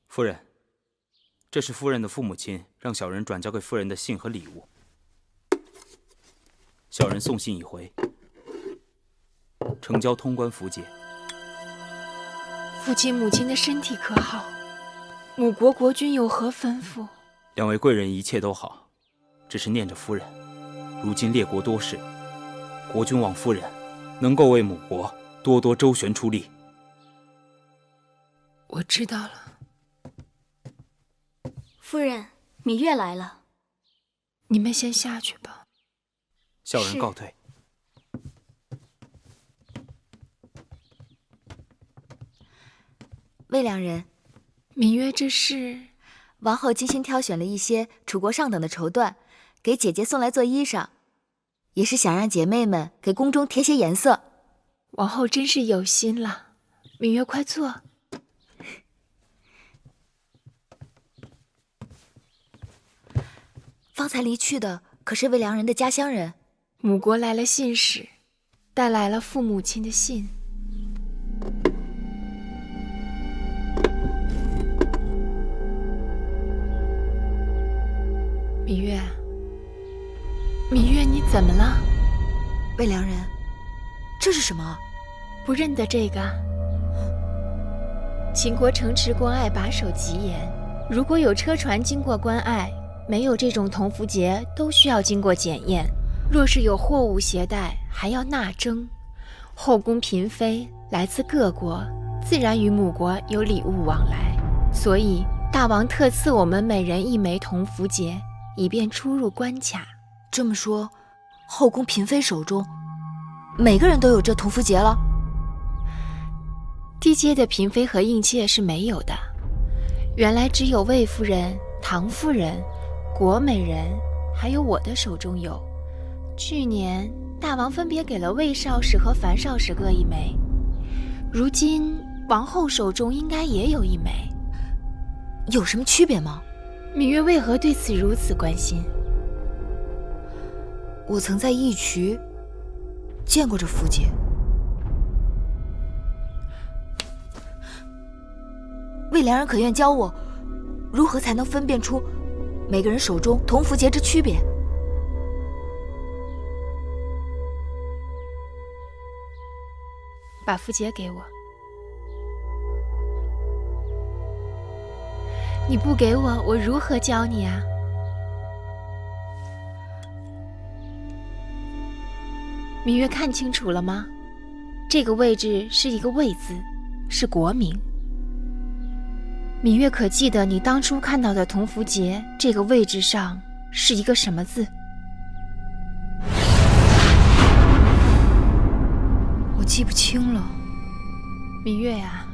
L: 夫人，这是夫人的父母亲让小人转交给夫人的信和礼物。小人送信已回，呈交通关符节。
N: 父亲母亲的身体可好？母国国君有何吩咐？
L: 两位贵人一切都好，只是念着夫人。如今列国多事，国君望夫人能够为母国多多周旋出力。
N: 我知道了。
K: 夫人，芈月来了。
N: 你们先下去吧。
L: 小人告退。
C: 魏良人，
N: 芈月，这是
C: 王后精心挑选了一些楚国上等的绸缎，给姐姐送来做衣裳，也是想让姐妹们给宫中添些颜色。
N: 王后真是有心了。芈月，快坐。
C: 方才离去的可是魏良人的家乡人。
N: 母国来了信使，带来了父母亲的信。芈月，芈月，你怎么了？
C: 魏良人，这是什么？
N: 不认得这个？秦国城池关隘把守极严，如果有车船经过关隘，没有这种铜符节，都需要经过检验。若是有货物携带，还要纳征。后宫嫔妃来自各国，自然与母国有礼物往来，所以大王特赐我们每人1枚铜符节，以便出入关卡。
C: 这么说，后宫嫔妃手中每个人都有这铜符节了？
N: 低阶的嫔妃和应妾是没有的，原来只有魏夫人、唐夫人、国美人，还有我的手中有。去年大王分别给了魏少使和樊少使各1枚，如今王后手中应该也有1枚。
C: 有什么区别吗？
N: 芈月为何对此如此关心？
C: 我曾在义渠见过这符节。魏良人可愿教我，如何才能分辨出每个人手中铜符节之区别？
N: 把符节给我。你不给我，我如何教你啊？芈月，看清楚了吗？这个位置是一个魏字，是国名。芈月，可记得你当初看到的铜符节这个位置上是一个什么字？
C: 我记不清了。
N: 芈月呀，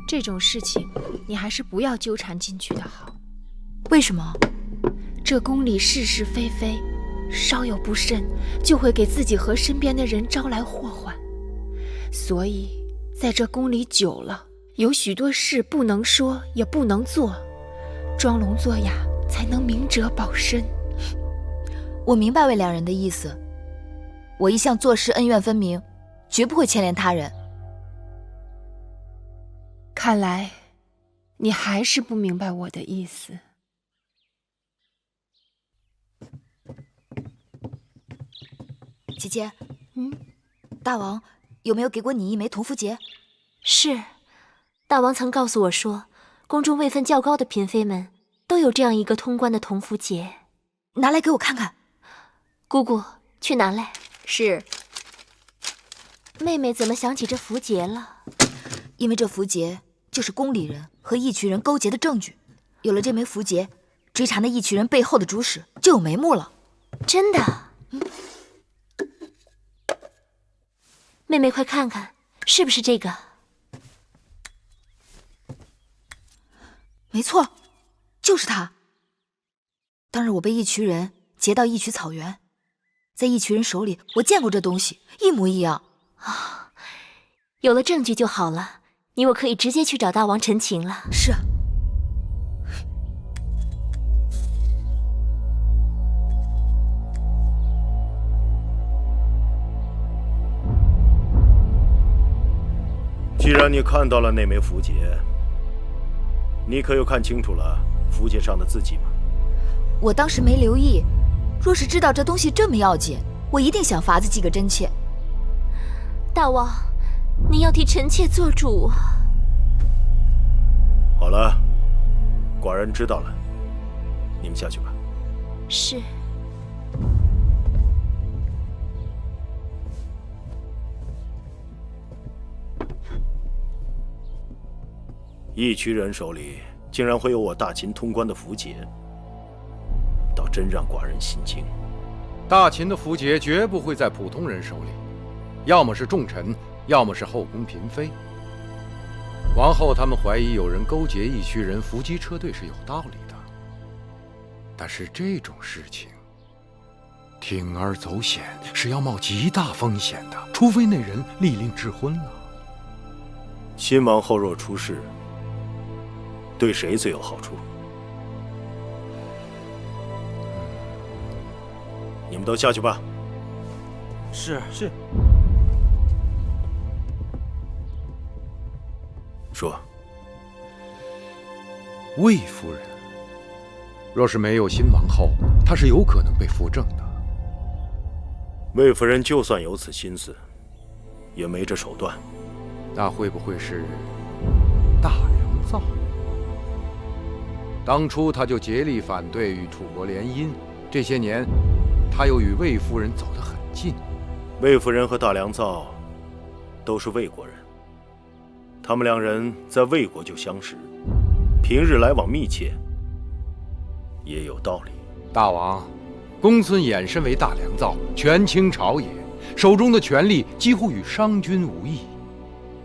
N: 这种事情你还是不要纠缠进去的好。
C: 为什么？
N: 这宫里是是非非，稍有不慎，就会给自己和身边的人招来祸患。所以在这宫里久了，有许多事不能说，也不能做，装聋作哑，才能明哲保身。
C: 我明白魏良人的意思，我一向做事恩怨分明，绝不会牵连他人。
N: 看来你还是不明白我的意思。
C: 姐姐，大王有没有给过你1枚铜符节？
B: 是，大王曾告诉我说，宫中位分较高的嫔妃们都有这样一个通关的铜符节。
C: 拿来给我看看。
B: 姑姑，去拿来。
K: 是。
B: 妹妹怎么想起这符节了？
C: 因为这符节就是宫里人和义渠人勾结的证据。有了这枚符节，追查那义渠人背后的主使就有眉目了。
B: 真的？妹妹快看看，是不是这个？
C: 没错，就是他。当日我被义渠人劫到义渠草原，在义渠人手里，我见过这东西，一模一样。
B: 有了证据就好了，你我可以直接去找大王陈情了。
C: 是啊。
A: 既然你看到了那枚符节，你可有看清楚了符节上的字迹吗？
C: 我当时没留意，若是知道这东西这么要紧，我一定想法子记个真切。
B: 大王，您要替臣妾做主。
A: 好了，寡人知道了，你们下去吧。
B: 是。
A: 一区人手里竟然会有我大秦通关的符节，倒真让寡人心惊。
U: 大秦的符节绝不会在普通人手里，要么是重臣，要么是后宫嫔妃。王后他们怀疑有人勾结一区人伏击车队是有道理的，但是这种事情铤而走险是要冒极大风险的，除非那人立令智昏了。
A: 新王后若出事，对谁最有好处？你们都下去吧。
L: 是。
A: 说。
U: 魏夫人，若是没有新王后，她是有可能被扶正的。
A: 魏夫人就算有此心思，也没这手段。
U: 那会不会是大良造？当初他就竭力反对与楚国联姻，这些年他又与魏夫人走得很近。
A: 魏夫人和大良造都是魏国人，他们两人在魏国就相识，平日来往密切，也有道理。
U: 大王，公孙衍身为大良造，权倾朝野，手中的权力几乎与商君无异。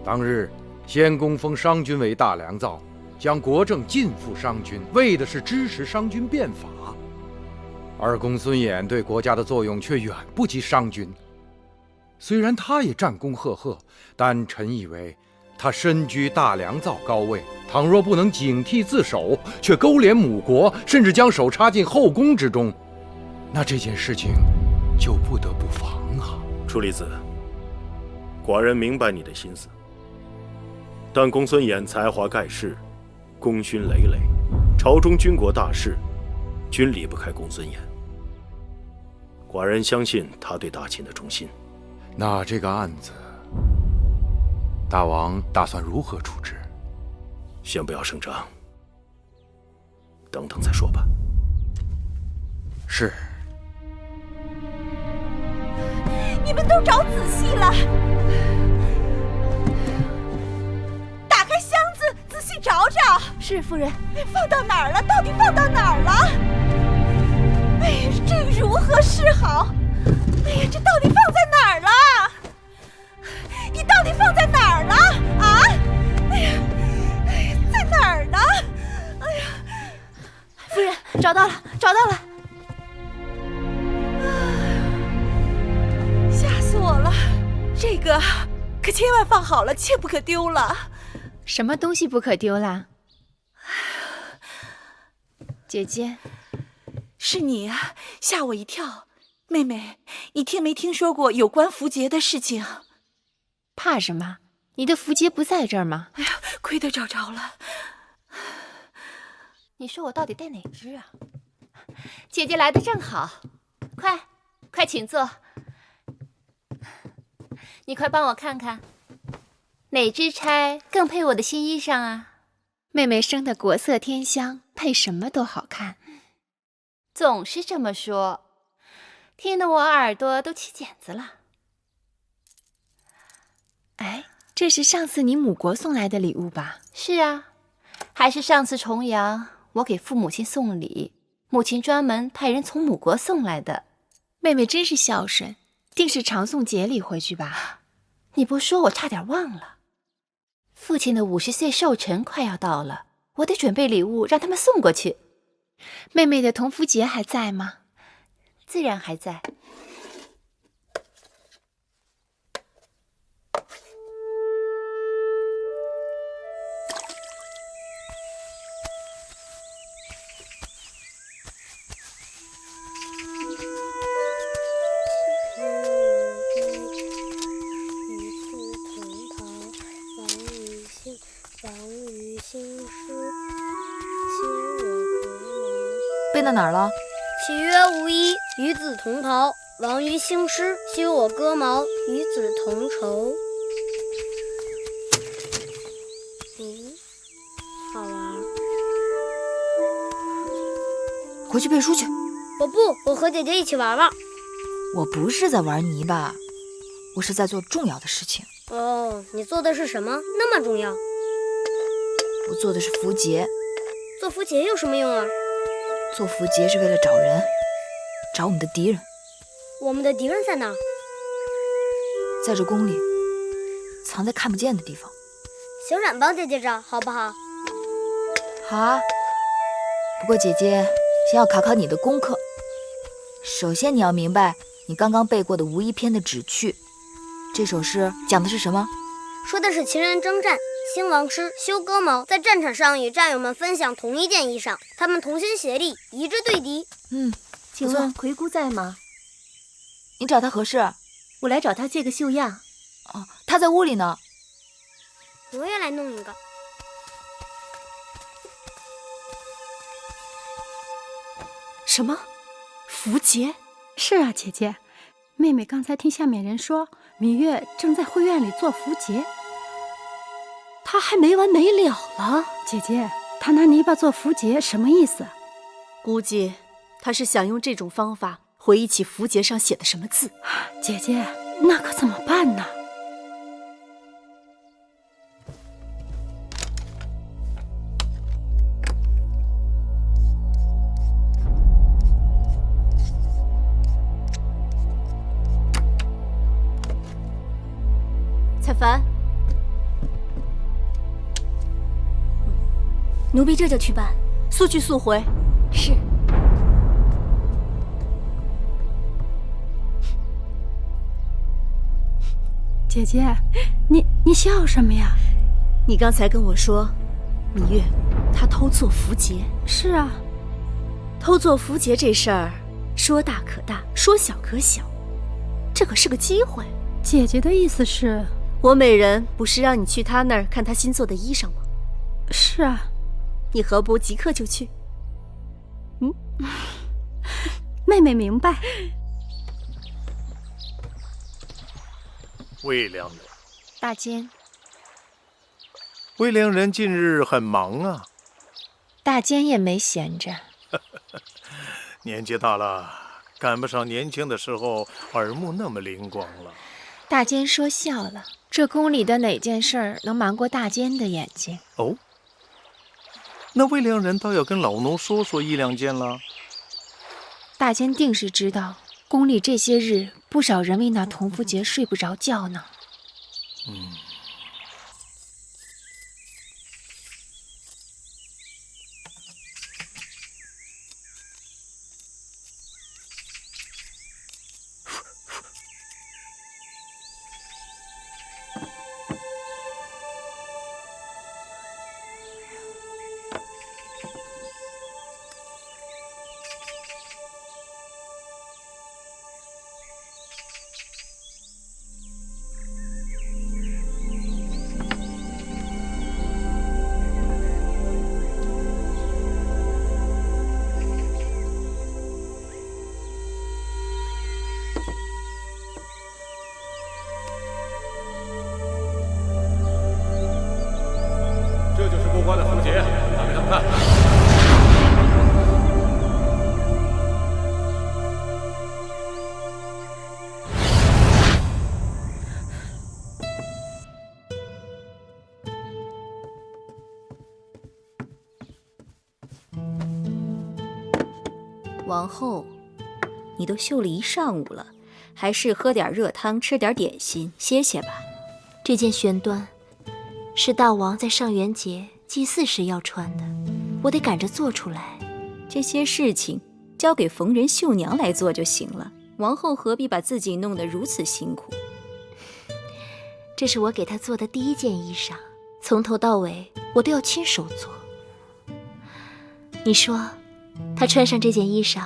U: 当日先公封商君为大良造，将国政尽付商君，为的是支持商君变法。而公孙衍对国家的作用却远不及商君。虽然他也战功赫赫，但臣以为他身居大良造高位，倘若不能警惕自守，却勾连母国，甚至将手插进后宫之中，那这件事情就不得不防啊。
A: 楚离子，寡人明白你的心思，但公孙衍才华盖世，功勋累累，朝中军国大事均离不开公孙衍。寡人相信他对大秦的忠心。
U: 那这个案子，大王打算如何处置？
A: 先不要声张，等等再说吧。
U: 是。
J: 你们都找仔细了，打开箱子，仔细找找。
B: 是，夫人。
J: 放到哪儿了？到底放到哪儿了？哎呀，这如何是好？哎呀，这到底放在哪儿了？你到底放在哪儿了？啊！哎呀，在哪儿呢？哎呀，
B: 夫人，找到了，找到了！
J: 吓死我了！这个可千万放好了，切不可丢了。
N: 什么东西不可丢啦？姐姐，
J: 是你啊，吓我一跳。妹妹，你听没听说过有关符节的事情？
N: 怕什么？你的符节不在这儿吗？
J: 哎呀，亏得找着了。
M: 你说我到底带哪只啊？姐姐来的正好，快请坐。你快帮我看看，哪只钗更配我的新衣裳啊？
N: 妹妹生的国色天香，配什么都好看。
M: 总是这么说，听得我耳朵都起茧子了。
N: 哎，这是上次你母国送来的礼物吧？
M: 是啊，还是上次重阳我给父母亲送礼，母亲专门派人从母国送来的。
N: 妹妹真是孝顺，定是常送节礼回去吧？
M: 你不说我差点忘了，父亲的50岁寿辰快要到了，我得准备礼物让他们送过去。
N: 妹妹的同符节还在吗？
M: 自然还在。
C: 到哪儿了？
F: 契约无一，与子同袍。王于兴师，修我戈矛，与子同酬。好玩。
C: 回去背书去。
F: 我不，我和姐姐一起玩玩。
C: 我不是在玩泥巴，我是在做重要的事情。
F: 哦，你做的是什么？那么重要？
C: 我做的是符节。
F: 做符节有什么用啊？
C: 做符节是为了找人，找我们的敌人。
F: 我们的敌人在哪？
C: 在这宫里，藏在看不见的地方。
F: 小冉帮姐姐找，好不好？
C: 好啊。不过姐姐先要考考你的功课。首先你要明白你刚刚背过的《无衣篇》的旨趣。这首诗讲的是什么？
F: 说的是秦人征战，兴王师，修戈矛，在战场上与战友们分享同一件衣裳，他们同心协力，一致对敌。
D: 请问魁姑在吗？
C: 你找他何事？
D: 我来找他借个绣样。
C: 哦，他在屋里呢。
F: 我也来弄一个。
D: 什么？符节？
I: 是啊，姐姐，妹妹刚才听下面人说，芈月正在后院里做符节。
D: 她还没完没了了。
I: 姐姐，她拿泥巴做符节什么意思？
D: 估计她是想用这种方法回忆起符节上写的什么字。
I: 姐姐，那可怎么办呢？
D: 采凡，
K: 奴婢这就去办，
D: 速去速回。
K: 是。
I: 姐姐，你笑什么呀？
D: 你刚才跟我说，芈月她偷做符节。
I: 是啊，
D: 偷做符节这事儿，说大可大，说小可小，这可是个机会。
I: 姐姐的意思是？
D: 我美人不是让你去她那儿看她新做的衣裳吗？
I: 是啊，
D: 你何不即刻就去？
I: 妹妹明白。
E: 魏良人，
N: 大监。
E: 魏良人近日很忙啊。
N: 大监也没闲着。
E: 年纪大了，赶不上年轻的时候耳目那么灵光了。
N: 大监说笑了，这宫里的哪件事儿能瞒过大监的眼睛？
E: 哦，那魏良人倒要跟老奴说说一两件了。
N: 大监定是知道，宫里这些日不少人为那同符节睡不着觉呢。
V: 这就是过关的符节，拿给他们看。
K: 王后，你都绣了一上午了，还是喝点热汤，吃点点心，歇歇吧。
B: 这件玄缎是大王在上元节祭祀时要穿的，我得赶着做出来。
K: 这些事情交给缝人绣娘来做就行了，王后何必把自己弄得如此辛苦？
B: 这是我给她做的第一件衣裳，从头到尾我都要亲手做。你说，她穿上这件衣裳，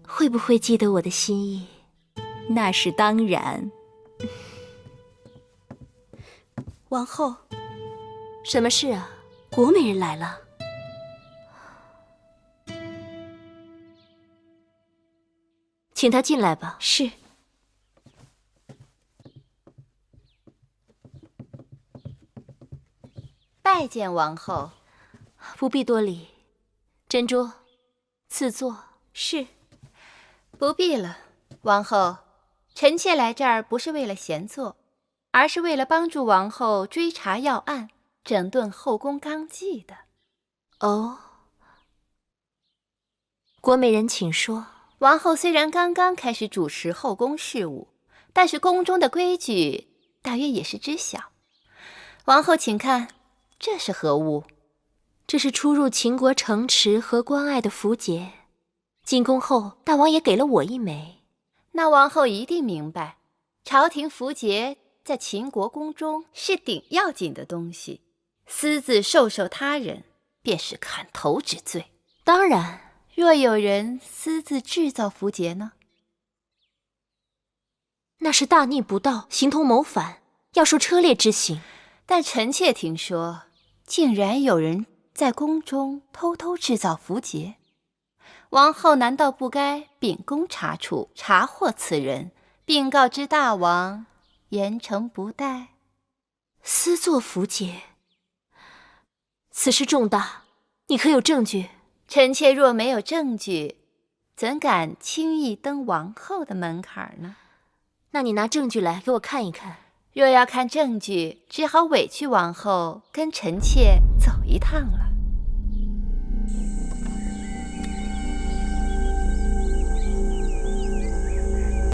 B: 会不会记得我的心意？
K: 那是当然。
B: 王后，什么事啊？国美人来了。请他进来吧。
C: 是。
M: 拜见王后。
B: 不必多礼。珍珠，赐座。
M: 是。不必了，王后。臣妾来这儿不是为了闲坐，而是为了帮助王后追查要案，整顿后宫纲纪的。
B: 哦。郭美人，请说。
M: 王后虽然刚刚开始主持后宫事务，但是宫中的规矩大约也是知晓。王后请看，这是何物？
B: 这是出入秦国城池和关隘的符节。进宫后，大王也给了我一枚。
M: 那王后一定明白，朝廷符节在秦国宫中是顶要紧的东西，私自授受他人，便是砍头之罪。
B: 当然。
M: 若有人私自制造符节呢？
B: 那是大逆不道，形同谋反，要受车裂之刑。
M: 但臣妾听说，竟然有人在宫中偷偷制造符节。王后难道不该秉公查处，查获此人，并告知大王，严惩不贷？
B: 私作符节，此事重大，你可有证据？
M: 臣妾若没有证据，怎敢轻易登王后的门槛呢？
B: 那你拿证据来给我看一看。
M: 若要看证据，只好委屈王后跟臣妾走一趟了。